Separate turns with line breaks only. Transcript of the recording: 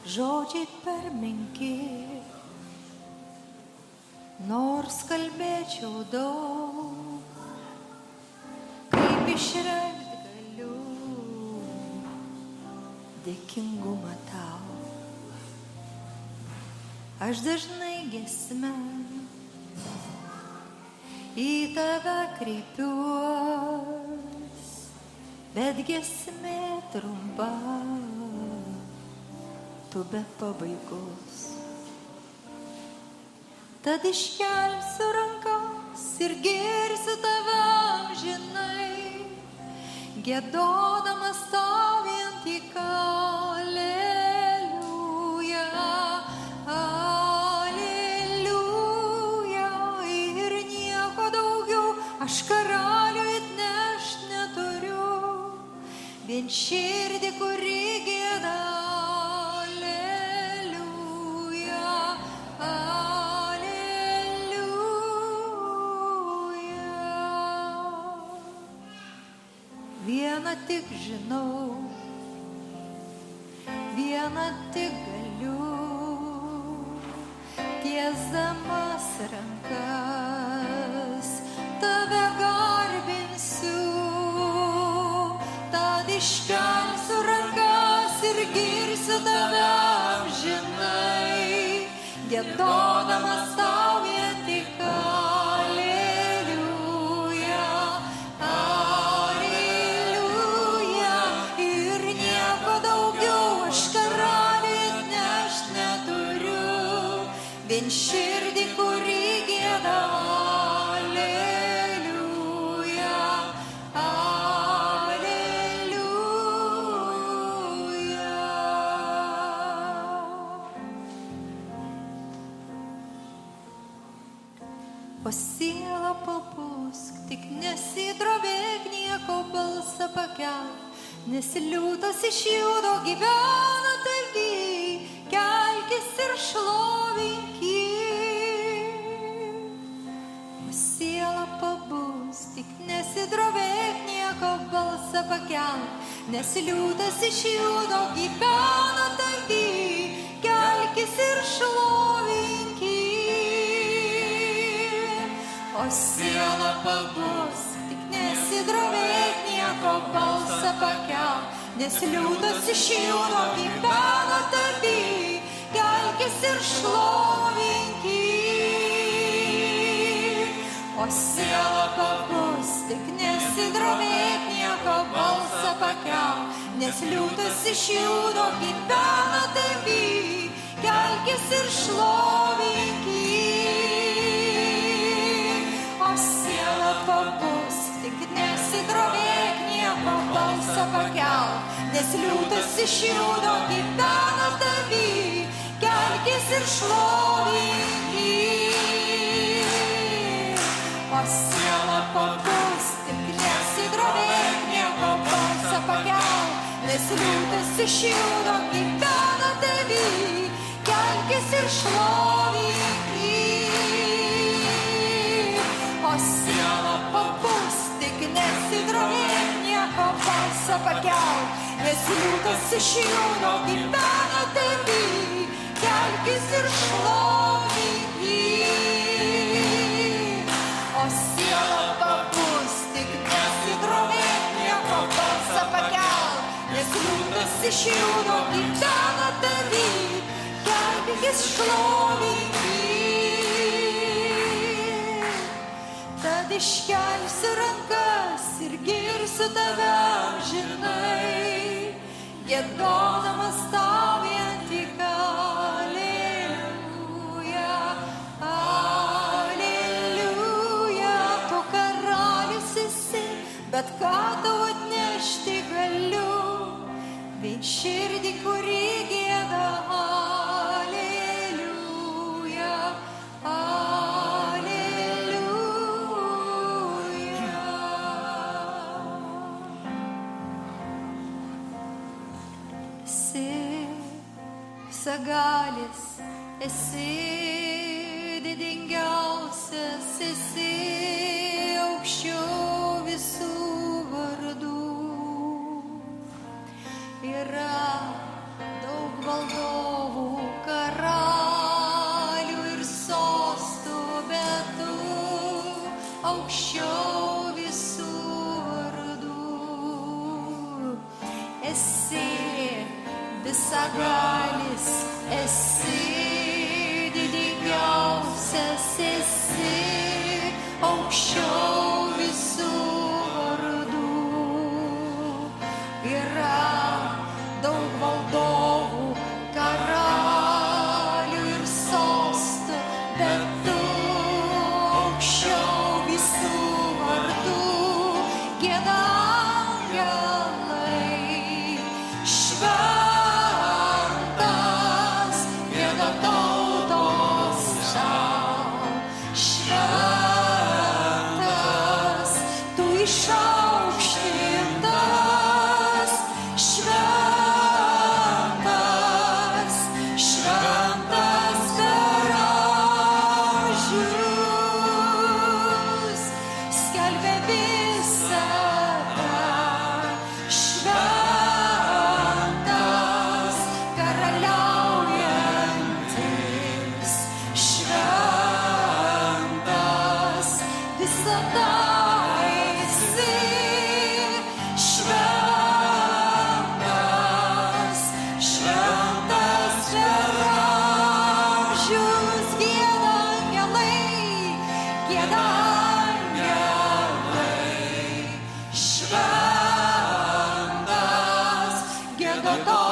žodžiai per menki, nors kalbėčiau daug, kaip išreikšti galiu dėkingumą tau. Aš dažnai giesme į tave kreipiuos, bet giesmė trumpa, tu be pabaigos. Tad iškelsiu rankas ir girsiu tave amžinai, giedodamas tau vien tik Aleliuja, Aleliuja. Ir nieko daugiau aš karaliui atnešt neturiu, vien širdį, kuri gieda. Vieną tik žinau, vieną tik galiu, tiesdamas rankas tave garbinsiu. Tad iškelsiu rankas ir girsiu tave amžinai, giedodamas tau vien tik širdį, kuri gieda Aleliuja, Aleliuja. O siela papūsk, tik nesidrovėk, nieko balsą pakelk, nes liūtas iš judo gyvena tavy, kelkis ir šlovink jį. O siela pabus, tik nesidrovėk, nieko balsą pakelk, nes liūtas iš judo gyvena tavy, kelkis ir šlovink jį. O siela pabus, tik nesidrovėk, nieko balsą pakelk, nes liūtas iš judo gyvena tavy, kelkis ir šlovink jį. O siela pabus, tik nesidrovėk, nieko balsą pakelk, nes liūtas iš judo gyvena tavy, kelkis ir šlovink jį. O siela pabus, tik nesidrovėk, nieko balsą pakelk, nes liūtas iš judo gyvena tavy, kelkis ir šlovink jį. O siela pabus, tik nesidrovėk, nieko balsą pakelk, nes liūtas iš judo gyvena tavy, kelkis ir šlovink jį. O siela pabus, tik nesidrovėk, nieko balsą pakelk, nes liūtas iš judo gyvena tavy, kelkis ir šlovink jį. O siela pabus, tik nesidrovėk, nieko balsą pakelk, nes liūtas iš judo gyvena tavy, kelkis šlovink jį. Tad iškelsiu rankas ir girsiu tave amžinai, giedodamas tau vien tik Aleliuja, Aleliuja. Tu karalius esi, bet ką tau atnešti galiu, vien širdį, kuri gieda Aleliuja, Aleliuja. Esi visagalis, esi didingiausias, esi aukščiau visų vardų. Yra daug valdovų esi, visagalis esi, didingiausias esi, aukščiau visų vardų. Yra daug valdovų, karalių ir sostų, bet tu aukščiau visų vardų. Gieda angelai, šventas, gieda tautos tau, šventas, tu išaukštintas, šventas, šventas per amžius, skelbia visata, šventas, karaliaujantis, šventas, visada esi, šventas, šventas per amžius. Gieda angelai, šventas, gieda tau.